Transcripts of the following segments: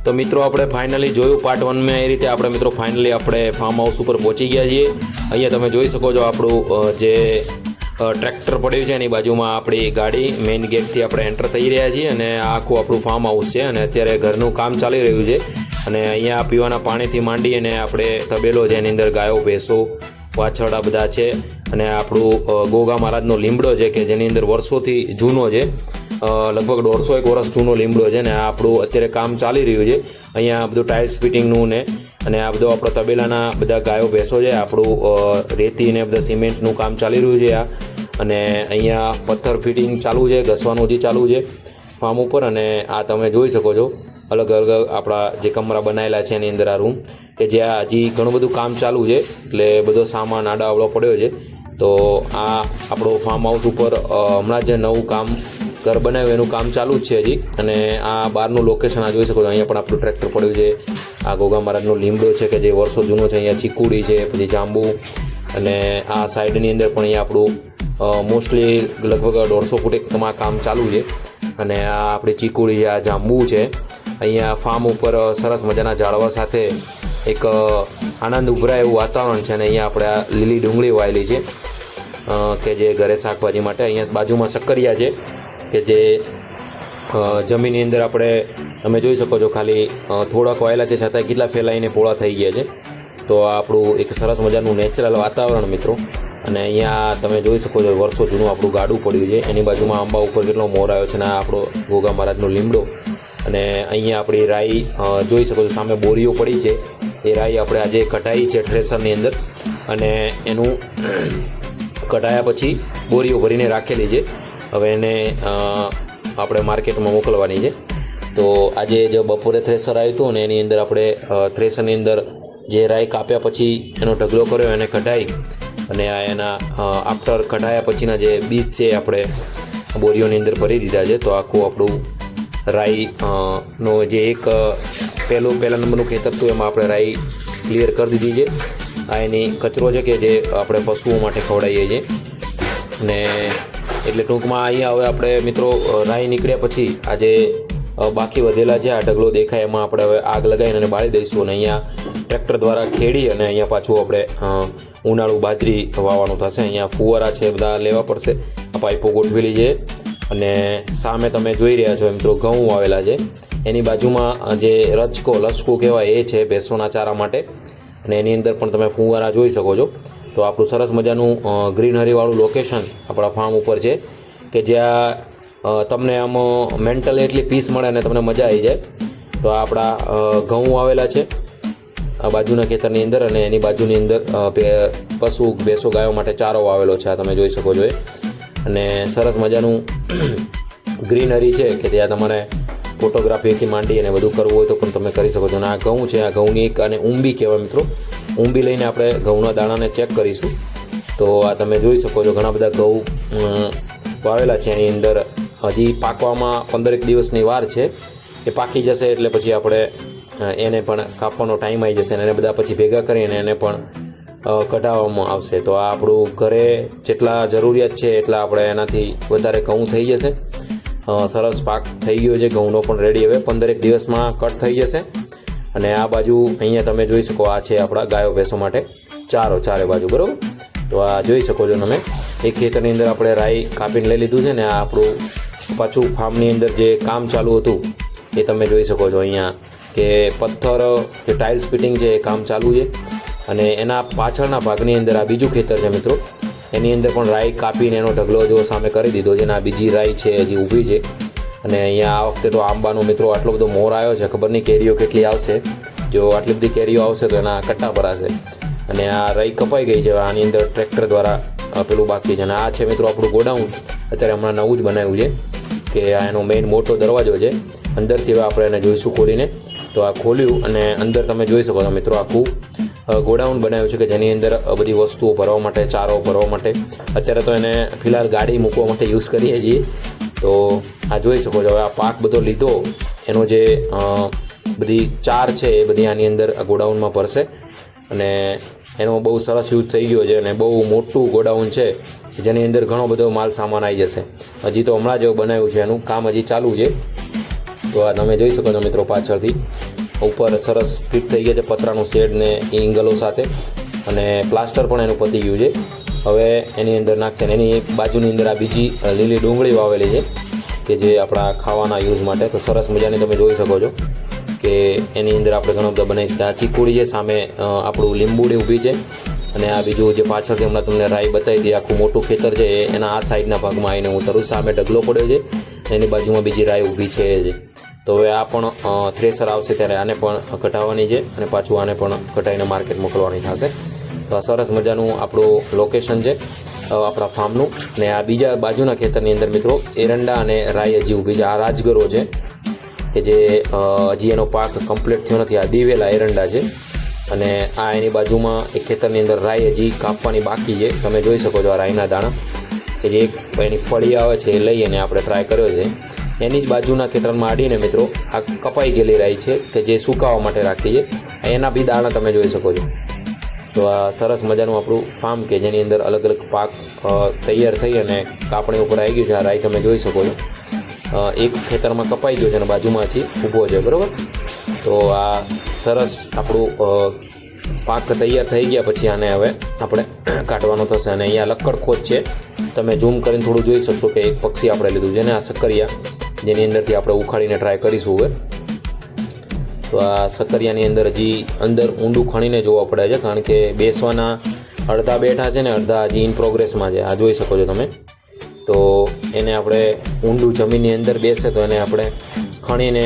તો મિત્રો આપણે ફાઇનલી જોયું પાર્ટ 1 માં એ રીતે આપણે મિત્રો ફાઇનલી આપણે ફાર્મ હાઉસ ઉપર પહોંચી ગયા છીએ। અહીંયા તમે જોઈ શકો છો આપણું જે ટ્રેક્ટર પડ્યું છે એની બાજુમાં આપણી ગાડી મેઇન ગેટથી આપણે એન્ટર થઈ રહ્યા છીએ અને આ આખું આપણું ફાર્મ હાઉસ છે અને અત્યારે ઘરનું કામ ચાલી રહ્યું છે અને અહીંયા પીવાના પાણીથી માંડી અને આપણે તબેલો છે એની અંદર ગાયો ભેંસો વાછરડા બધા છે અને આપણું ગોગા મહારાજનો લીમડો છે કે જેની અંદર વર્ષોથી જૂનો છે, લગભગ 150 વર્ષ જૂનો લીમડો છે ને આ આપણું અત્યારે કામ ચાલી રહ્યું છે। અહીંયા બધું ટાઇલ્સ ફિટિંગનું ને અને આ બધું આપણો તબેલાના બધા ગાયો ભેંસો છે, આપણું રેતી ને બધા સિમેન્ટનું કામ ચાલી રહ્યું છે આ અને અહીંયા પથ્થર ફિટિંગ ચાલુ છે, ઘસવાનું હજી ચાલુ છે ફાર્મ ઉપર અને આ તમે જોઈ શકો છો અલગ અલગ આપણા જે કમરા બનાવેલા છે એની અંદર આ રૂમ કે જ્યાં હજી ઘણું બધું કામ ચાલુ છે એટલે બધો સામાન આડાઅવળો પડ્યો છે। તો આ આપણો ફાર્મ હાઉસ ઉપર હમણાં જે નવું કામ ઘર બનાવ્યું એનું કામ ચાલુ જ છે હજી અને આ બહારનું લોકેશન આ જોઈ શકો છો। અહીંયા પણ આપણું ટ્રેક્ટર પડ્યું છે, આ ગોગા મહારાજનો લીમડો છે કે જે વર્ષો જૂનો છે, અહીંયા ચીકુડી છે, પછી જાંબુ અને આ સાઈડની અંદર પણ અહીંયા આપણું મોસ્ટલી લગભગ 150 ફૂટ એકમાં કામ ચાલુ છે અને આ આપણી ચીકુડી છે, આ જાંબુ છે। અહીંયા ફાર્મ ઉપર સરસ મજાના ઝાડવા સાથે એક આનંદ ઉભરાય એવું વાતાવરણ છે અને અહીંયા આપણે આ લીલી ડુંગળી વાયેલી છે કે જે ઘરે શાકભાજી માટે। અહીંયા બાજુમાં શક્કરિયા છે કે જે જમીનની અંદર આપણે તમે જોઈ શકો છો ખાલી થોડાક વાયેલા છે છતાં કેટલા ફેલાઈને પોળા થઈ ગયા છે। તો આ આપણું એક સરસ મજાનું નેચરલ વાતાવરણ મિત્રો અને અહીંયા તમે જોઈ શકો છો વર્ષો જૂનું આપણું ગાડું પડ્યું છે, એની બાજુમાં આંબા ઉપર કેટલો મોર આવ્યો છે અને આ આપણો ગોગા મહારાજનો લીમડો અને અહીંયા આપણી રાઈ જોઈ શકો છો, સામે બોરીઓ પડી છે એ રાઈ આપણે આજે કઢાઈ છે થ્રેસરની અંદર અને એનું કઢાયા પછી બોરીઓ ભરીને રાખેલી છે, હવે એને આપણે માર્કેટમાં મોકલવાની છે। તો આજે જો બપોરે થ્રેસર આવ્યું હતું અને એની અંદર આપણે થ્રેસરની અંદર જે રાઈ કાપ્યા પછી એનો ઢગલો કર્યો એને કઢાઈ અને આ એના આફ્ટર કઢાયા પછીના જે બીજ છે આપણે બોરીઓની અંદર ભરી દીધા છે। તો આખું આપણું રાઈ નો જે એક પહેલા નંબરનું ખેતર હતું એમાં આપણે રાઈ ક્લિયર કરી દીધી છે। આ એની કચરો છે કે જે આપણે પશુઓ માટે ખવડાવીએ છીએ અને એટલે ટૂંકમાં અહીંયા હવે આપણે મિત્રો રાઈ નીકળ્યા પછી આજે બાકી વધેલા છે આ ઢગલો દેખાય એમાં આપણે હવે આગ લગાવીને અને બાળી દઈશું અને અહીંયા ટ્રેક્ટર દ્વારા ખેડી અને અહીંયા પાછું આપણે ઉનાળુ બાજરી વાવવાનું થશે। અહીંયા ફુવારા છે બધા લેવા પડશે, આ પાઇપો ગોઠવેલી છે અને સામે તમે જોઈ રહ્યા છો મિત્રો ઘઉં વાવેલા છે, એની બાજુમાં જે લસકો કહેવાય એ છે ભેંસોના ચારા માટે અને એની અંદર પણ તમે ફુવારા જોઈ શકો છો। તો આપણું સરસ મજાનું ગ્રીનરીવાળું લોકેશન આપણા ફાર્મ ઉપર છે કે જ્યાં તમને આમ મેન્ટલી એટલી પીસ મળે અને તમને મજા આવી જાય। તો આપણા ઘઉં આવેલા છે આ બાજુના ખેતરની અંદર અને એની બાજુની અંદર પશુ ભેંસો ગાયો માટે ચારો આવેલો છે, આ તમે જોઈ શકો છો અને સરસ મજાનું ગ્રીનરી છે કે ત્યાં તમારે ફોટોગ્રાફીથી માંડી અને બધું કરવું હોય તો પણ તમે કરી શકો છો। અને આ ઘઉં છે, આ ઘઉંની એક અને ઊંબી કહેવાય મિત્રો, ઊંબી લઈને આપણે ઘઉંના દાણાને ચેક કરીશું। તો આ તમે જોઈ શકો છો ઘણા બધા ઘઉં વાવેલા છે, એની અંદર હજી પાકવામાં 15 દિવસની વાર છે, એ પાકી જશે એટલે પછી આપણે એને પણ કાપવાનો ટાઈમ આવી જશે અને એને બધા પછી ભેગા કરીને એને પણ કઢાવવામાં આવશે। તો આ આપણું ઘરે જેટલા જરૂરિયાત છે એટલા આપણે એનાથી વધારે ઘઉં થઈ જશે। સરસ પાક થઈ ગયો છે ઘઉંનો પણ રેડી, હવે 15 દિવસમાં કટ થઈ જશે અને આ બાજુ અહીંયા તમે જોઈ શકો આ છે આપણા ગાયો ભેંસો માટે ચારો ચારે બાજુ, બરાબર। તો આ જોઈ શકો છો તમે એક ખેતરની અંદર આપણે રાઈ કાપીને લઈ લીધું છે ને આ આપણું પાછું ફાર્મની અંદર જે કામ ચાલુ હતું એ તમે જોઈ શકો છો અહીંયા કે પથ્થર જે ટાઇલ્સ ફિટિંગ છે એ કામ ચાલુ છે અને એના પાછળના ભાગની અંદર આ બીજું ખેતર છે મિત્રો, એની અંદર પણ રાઈ કાપીને એનો ઢગલો જો સામે કરી દીધો છે અને આ બીજી રાઈ છે હજી ઊભી છે અને અહીંયા આ વખતે તો આંબાનો મિત્રો આટલો બધો મોર આવ્યો છે, ખબર નહીં કેરીઓ કેટલી આવશે, જો આટલી બધી કેરીઓ આવશે તો એના કટ્ટા ભરાશે અને આ રાઈ કપાઈ ગઈ છે, આની અંદર ટ્રેક્ટર દ્વારા પેલું બાકી છે અને આ છે મિત્રો આપણું ગોડાઉન, અત્યારે હમણાં નવું જ બનાવ્યું છે કે આ એનો મેઇન મોટો દરવાજો છે, અંદરથી હવે આપણે એને જોઈશું ખોલીને। તો આ ખોલ્યું અને અંદર તમે જોઈ શકો છો મિત્રો આખું ગોડાઉન બનાવ્યું છે કે જેની અંદર બધી વસ્તુઓ ભરવા માટે, ચારો ભરવા માટે, અત્યારે તો એને ફિલહાલ ગાડી મૂકવા માટે યુઝ કરીએ છીએ। તો આ જોઈ શકો છો હવે આ પાક બધો લીધો એનો જે બધી ચાર છે એ બધી આની અંદર આ ગોડાઉનમાં ભરશે અને એનો બહુ સરસ યુઝ થઈ ગયો છે અને બહુ મોટું ગોડાઉન છે જેની અંદર ઘણો બધો માલ સામાન આવી જશે। હજી તો હમણાં જ બનાવ્યું છે, એનું કામ હજી ચાલુ છે તો આ તમે જોઈ શકો છો મિત્રો પાછળથી ઉપર સરસ ફિટ થઈ ગયા છે પતરાનું શેડ ને એંગલો સાથે, અને પ્લાસ્ટર પણ એનું પતી ગયું છે. હવે એની અંદર નાખશે ને એની બાજુની અંદર આ બીજી લીલી ડુંગળી વાવેલી છે કે જે આપણા ખાવાના યુઝ માટે. તો સરસ મજાની તમે જોઈ શકો છો કે એની અંદર આપણે ઘણા બધા બનાવી શકીએ. આ ચીકુડી છે, સામે આપણું લીંબુડી ઊભી છે, અને આ બીજું જે પાછળથી હમણાં તમને રાઈ બતાવી હતી આખું મોટું ખેતર છે એના આ સાઈડના ભાગમાં આવીને હું તરું. સામે ઢગલો પડ્યો છે, એની બાજુમાં બીજી રાઈ ઊભી છે. તો હવે આ પણ થ્રેસર આવશે ત્યારે આને પણ કટાવવાની છે, અને પાછું આને પણ કટાઈને માર્કેટ મોકલવાની થશે. તો આ સરસ મજાનું આપણું લોકેશન છે આપણા ફાર્મનું. ને આ બીજા બાજુના ખેતરની અંદર મિત્રો એરંડા અને રાઈ હજી ઊભી છે. આ રાજગરો છે કે જે હજી એનો પાક કમ્પ્લીટ થયો નથી. આ દિવેલા એરંડા છે, અને આ એની બાજુમાં એક ખેતરની અંદર રાઈ હજી કાપવાની બાકી છે. તમે જોઈ શકો છો આ રાઈના દાણા કે જે એની ફળી આવે છે એ લઈ અને આપણે ટ્રાય કર્યો છે. એની જ બાજુના ખેતરમાં આડીને મિત્રો આ કપાઈ ગયેલી રાઈ છે કે જે સુકાવા માટે રાખી છે. એના બી દાણા તમે જોઈ શકો છો. તો આ સરસ મજાનું આપણું ફાર્મ કે જેની અંદર અલગ અલગ પાક તૈયાર થઈ અને કાપણી ઉપર આવી ગયું છે. આ રાઈ તમે જોઈ શકો છો. એક ખેતરમાં કપાઈ ગયો છે અને બાજુમાં હજી ઊભો છે, બરાબર. તો આ સરસ આપણું પાક તૈયાર થઈ ગયા પછી આને હવે આપણે કાઢવાનો થશે. અને અહીંયા લક્કડખોદ છે, તમે ઝૂમ કરીને થોડું જોઈ શકશો કે એક પક્ષી આપણે લીધું છે ને આ સક્કરિયા, જેની અંદરથી આપણે ઉખાડીને ટ્રાય કરીશું હવે. તો આ સક્કરિયાની અંદર હજી અંદર ઊંડું ખણીને જોવા પડે છે, કારણ કે બેસવાના અડધા બેઠા છે ને અડધા હજી ઇન પ્રોગ્રેસમાં છે. આ જોઈ શકો છો તમે. તો એને આપણે ઊંડું જમીનની અંદર બેસે તો એને આપણે ખણીને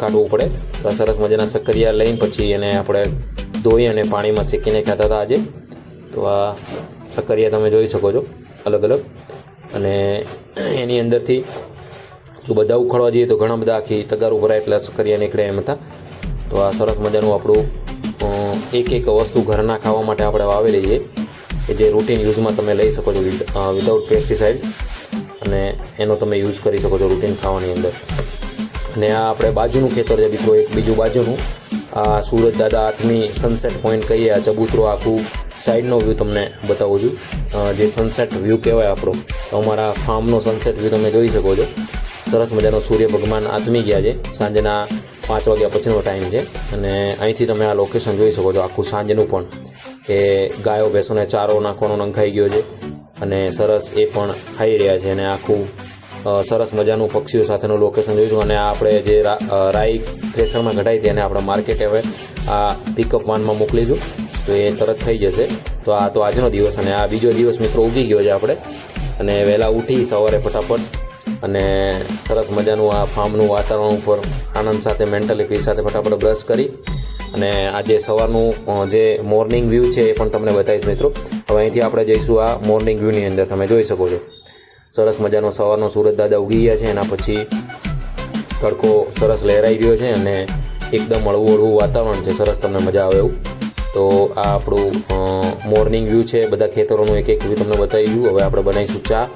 કાઢવું પડે. તો આ સરસ મજાના સક્કરિયા લઈને પછી એને આપણે ધોઈ અને પાણીમાં શેકીને ખાતા હતા આજે. તો આ સક્કરિયા તમે જોઈ શકો છો અલગ અલગ, અને એની અંદરથી જો બધા ઉખાડવા જઈએ તો ઘણા બધા આખી તગારું ભરાય એટલે સક્કરિયા નીકળે એમ હતા. તો આ સરસ મજાનું આપણું એક એક વસ્તુ ઘરના ખાવા માટે આપણે વાવેલી છે કે જે રૂટીન યુઝમાં તમે લઈ શકો છો વિધાઉટ પેસ્ટિસાઇડ્સ, અને એનો તમે યુઝ કરી શકો છો રૂટીન ખાવાની અંદર. અને આ આપણે બાજુનું ખેતર છે મિત્રો, એક બીજું બાજુનું આ સુરત દાદા આથમી સનસેટ પોઈન્ટ કહીએ. આ ચબૂતરો આખું સાઈડનો વ્યૂ તમને બતાવું છું, જે સનસેટ વ્યૂ કહેવાય આપણો. તો અમારા ફાર્મનો સનસેટ વ્યૂ તમે જોઈ શકો છો. સરસ મજાનો સૂર્ય ભગવાન આથમી ગયા છે, સાંજના 5 વાગ્યા પછીનો ટાઈમ છે. અને અહીંથી તમે આ લોકેશન જોઈ શકો છો આખું સાંજનું પણ, કે ગાયો ભેંસોને ચારો નાખવાનો નંખાઈ ગયો છે અને સરસ એ પણ ખાઈ રહ્યા છે. અને આખું સરસ મજાનું પક્ષીઓ સાથેનું લોકેશન જોઈશું. અને આપણે જે રાઈ થ્રેસરમાં કઢાઈ હતી એને આપણે માર્કેટે હવે આ પિકઅપ વાનમાં મોકલીશું, તો એ તરત થઈ જશે. તો આ તો આજનો દિવસ, અને આ બીજો દિવસ મિત્રો ઉગી ગયો છે આપણે. અને વહેલા ઉઠી સવારે ફટાફટ અને સરસ મજાનું આ ફાર્મનું વાતાવરણ ઉપર આનંદ સાથે મેન્ટલી પીસ સાથે ફટાફટ બ્રશ કરી અને આજે સવારનું જે મોર્નિંગ વ્યૂ છે એ પણ તમને બતાવીશ મિત્રો. હવે અહીંથી આપણે જઈશું આ મોર્નિંગ વ્યૂની અંદર. તમે જોઈ શકો છો સરસ મજાનો સવારનો સૂરજ દાદા ઉગી ગયા છે, એના પછી તડકો સરસ લહેરાઈ રહ્યો છે અને એકદમ હળવું હળવું વાતાવરણ છે, સરસ તમને મજા આવે એવું. તો આ આપણું મોર્નિંગ વ્યૂ છે, બધા ખેતરોનું એક એક વ્યૂ તમને બતાવી ગયું. હવે આપણે બનાવીશું ચા.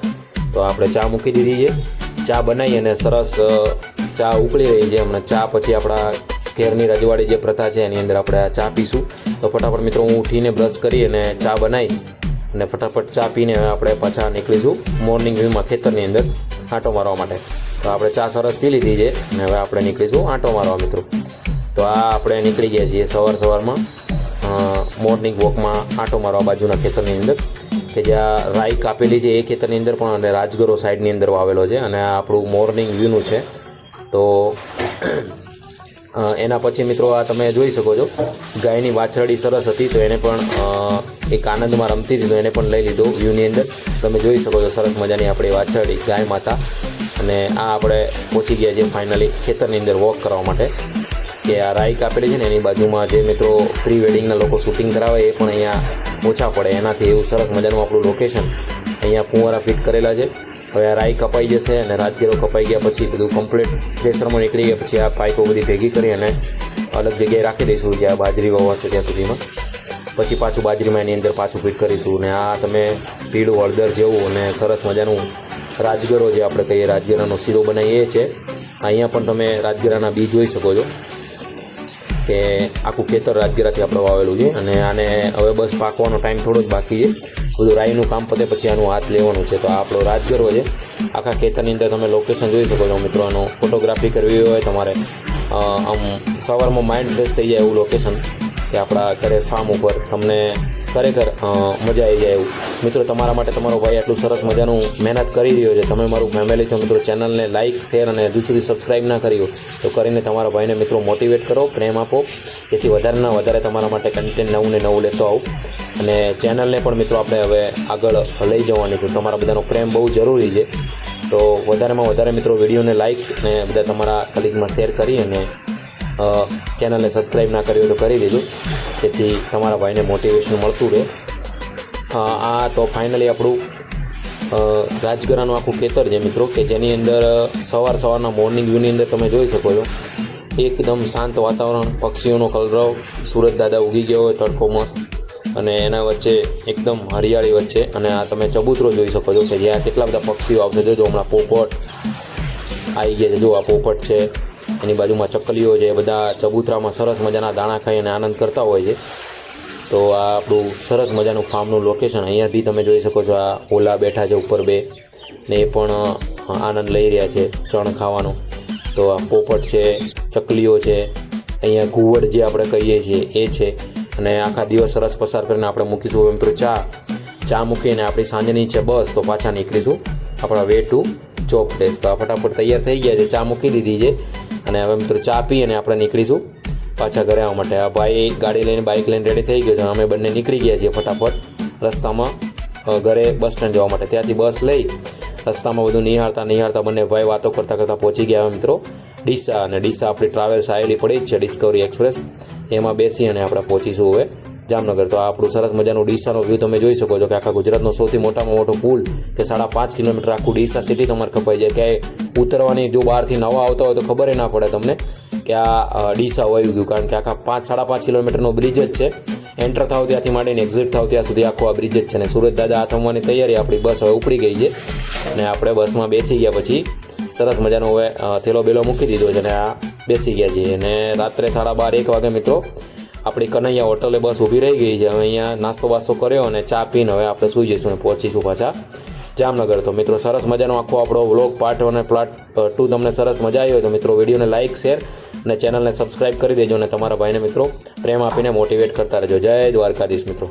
તો આપણે ચા મૂકી દીધી છે, ચા બનાવી અને સરસ ચા ઉકળી રહી છે હમણાં. ચા પછી આપણા ઘેરની રજવાડી જે પ્રથા છે એની અંદર આપણે આ ચા પીશું. તો ફટાફટ મિત્રો હું ઉઠીને બ્રશ કરી અને ચા બનાવી અને ફટાફટ ચા પીને આપણે પાછા નીકળીશું મોર્નિંગ વ્યૂમાં ખેતરની અંદર આંટો મારવા માટે. તો આપણે ચા સરસ પી લીધી છે અને હવે આપણે નીકળીશું આંટો મારવા મિત્રો. તો આ આપણે નીકળી ગયા છીએ સવારમાં મોર્નિંગ વોકમાં આંટો મારવા બાજુના ખેતરની અંદર, કે જ્યાં રાઈ કાપેલી છે એ ખેતરની અંદર પણ, અને રાજગરો સાઈડની અંદર વાવેલો છે. અને આ આપણું મોર્નિંગ વ્યૂનું છે. તો એના પછી મિત્રો આ તમે જોઈ શકો છો ગાયની વાછરડી સરસ હતી, તો એને પણ એક આનંદમાં રમતી હતી, તો એને પણ લઈ લીધો વ્યૂની અંદર. તમે જોઈ શકો છો સરસ મજાની આપણી વાછરડી ગાય માતા. અને આ આપણે પહોંચી ગયા છીએ ફાઇનલી ખેતરની અંદર વોક કરવા માટે, કે આ રાઈ કાપેલી છે ને એની બાજુમાં જે મિત્રો પ્રી વેડિંગના લોકો શૂટિંગ કરાવે એ પણ અહીંયા ઓછા પડે એનાથી એવું સરસ મજાનું આપણું લોકેશન. અહીંયા ફુવારા ફિટ કરેલા છે. હવે આ રાઈ કપાઈ જશે અને રાજગીરો કપાઈ ગયા પછી બધું કમ્પ્લીટ થ્રેસરમાં નીકળી ગયા પછી આ પાઇપો બધી ભેગી કરી અને અલગ જગ્યાએ રાખી દઈશું જ્યાં બાજરી વવાશે ત્યાં સુધીમાં. પછી પાછું બાજરીમાં એની અંદર પાછું ફિટ કરીશું. અને આ તમે પીળું હળદર જેવું અને સરસ મજાનું રાજગરો જે આપણે કહીએ રાજગરાનો શીરો બનાવીએ છે. અહીંયા પણ તમે રાજગરાના બી જોઈ શકો છો. કે આખું ખેતર રાજગરાથી આપણે વાવેલું છે અને આને હવે બસ પાકવાનો ટાઈમ થોડો જ બાકી છે. બધું રાઈનું કામ પતે પછી આનું હાથ લેવાનું છે. તો આ આપણો રાજગરો છે. આખા ખેતરની અંદર તમે લોકેશન જોઈ શકો છો મિત્રો. આનો ફોટોગ્રાફી કરવી હોય તમારે આમ સવારમાં માઇન્ડ ફ્રેશ થઈ જાય એવું લોકેશન કે આપણા ઘરે ફાર્મ ઉપર તમને ખરેખર મજા આવી જાય એવું. મિત્રો તમારા માટે તમારો ભાઈ આટલું સરસ મજાનું મહેનત કરી રહ્યો છે. તમે મારું ફેમિલી છો મિત્રો, ચેનલને લાઇક શેર અને હજુ સુધી સબસ્ક્રાઈબ ના કરી હોય તો કરીને તમારા ભાઈને મિત્રો મોટિવેટ કરો, પ્રેમ આપો, જેથી વધારેના વધારે તમારા માટે કન્ટેન્ટ નવું ને નવું લેતો આવું. અને ચેનલને પણ મિત્રો આપણે હવે આગળ લઈ જવાની છે. તમારા બધાનો પ્રેમ બહુ જરૂરી છે. તો વધારેમાં વધારે મિત્રો વિડીયોને લાઇક ને બધા તમારા કલીગમાં શેર કરી અને ચેનલને સબસ્ક્રાઈબ ના કરી હોય તો કરી દીધું, જેથી તમારા ભાઈને મોટિવેશન મળતું રહે. આ તો ફાઇનલી આપણું રાજગરાનું આખું ખેતર છે મિત્રો, કે જેની અંદર સવારના મોર્નિંગ વ્યૂની અંદર તમે જોઈ શકો છો એકદમ શાંત વાતાવરણ, પક્ષીઓનો કલરવ, સુરજ દાદા ઉગી ગયો હોય, તડકો મસ્ત, અને એના વચ્ચે એકદમ હરિયાળી વચ્ચે. અને આ તમે ચબૂતરો જોઈ શકો છો કે જ્યાં કેટલા બધા પક્ષીઓ આવશે. જોજો હમણાં પોપટ આવી ગયા છે. જો આ પોપટ છે, એની બાજુમાં ચકલીઓ છે. એ બધા ચબૂતરામાં સરસ મજાના દાણા ખાઈ અને આનંદ કરતા હોય છે. તો આ આપણું સરસ મજાનું ફાર્મનું લોકેશન. અહીંયાથી તમે જોઈ શકો છો આ ઓલા બેઠા છે ઉપર બે, ને એ પણ આનંદ લઈ રહ્યા છે ચણ ખાવાનો. તો આ પોપટ છે, ચકલીઓ છે, અહીંયા ઘુવડ જે આપણે કહીએ છીએ એ છે. અને આખા દિવસ સરસ પસાર કરીને આપણે મૂકીશું મિત્રો ચા મૂકીને આપણી સાંજની છે બસ. તો પાછા નીકળીશું આપણા વે ટુ જોબ પ્લેસ. તો આ ફટાફટ તૈયાર થઈ ગયા છે, ચા મૂકી દીધી છે અને હવે મિત્રો ચા પી અને આપણે નીકળીશું પાછા ઘરે આવવા માટે. આ ભાઈ ગાડી લઈને બાઇક લઈને રેડી થઈ ગયો છે. અમે બંને નીકળી ગયા છીએ ફટાફટ રસ્તામાં ઘરે બસ સ્ટેન્ડ જવા માટે. ત્યાંથી બસ લઈ રસ્તામાં બધું નિહાળતા બંને ભાઈ વાતો કરતાં પહોંચી ગયા મિત્રો ડીસા. અને ડીસા આપણી ટ્રાવેલ્સ આવેલી પડી જ છે, ડિસ્કવરી એક્સપ્રેસ. એમાં બેસી અને આપણે પહોંચીશું હવે જામનગર. તો આપણું સરસ મજાનું ડીસાનો વ્યૂ તમે જોઈ શકો છો કે આખા ગુજરાતનો સૌથી મોટામાં મોટો પુલ કે 5.5 કિલોમીટર આખું ડીસા સિટી તમારે કપાઈ જાય. ક્યાંય ઉતરવાની જો બહારથી નવા આવતા હોય તો ખબર ના પડે તમને કે આ ડીસા વયું ગયું, કારણ કે આખા 5.5 કિલોમીટરનો બ્રિજ જ છે. એન્ટર થાવ ત્યાંથી માંડીને એક્ઝિટ થાવ ત્યાં સુધી આખો આ બ્રિજ જ છે. અને સુરત દાદા આ થવાની તૈયારી, આપણી બસ હવે ઉપડી ગઈ છે અને આપણે બસમાં બેસી ગયા. પછી સરસ મજાનો હવે થેલો બેલો મૂકી દીધો છે અને આ બેસી ગયા છીએ. અને રાત્રે 12:30-1 વાગે મિત્રો આપણી કનૈયા હોટલે બસ ઊભી રહી ગઈ છે. હવે અહીંયા નાસ્તો બાસ્તો કર્યો અને ચા પીને હવે આપણે સૂઈ જઈશું અને પહોંચીશું પાછા જામનગર. તો મિત્રો સરસ મજાનો આખો આપણો વ્લોગ પાર્ટ 1 અને પાર્ટ 2 તમને સરસ મજા આવી હોય તો મિત્રો વિડીયોને લાઇક શેર અને ચેનલને સબસ્ક્રાઈબ કરી દેજો અને તમારા ભાઈને મિત્રો પ્રેમ આપીને મોટિવેટ કરતા રહેજો. જય દ્વારકાધીશ મિત્રો.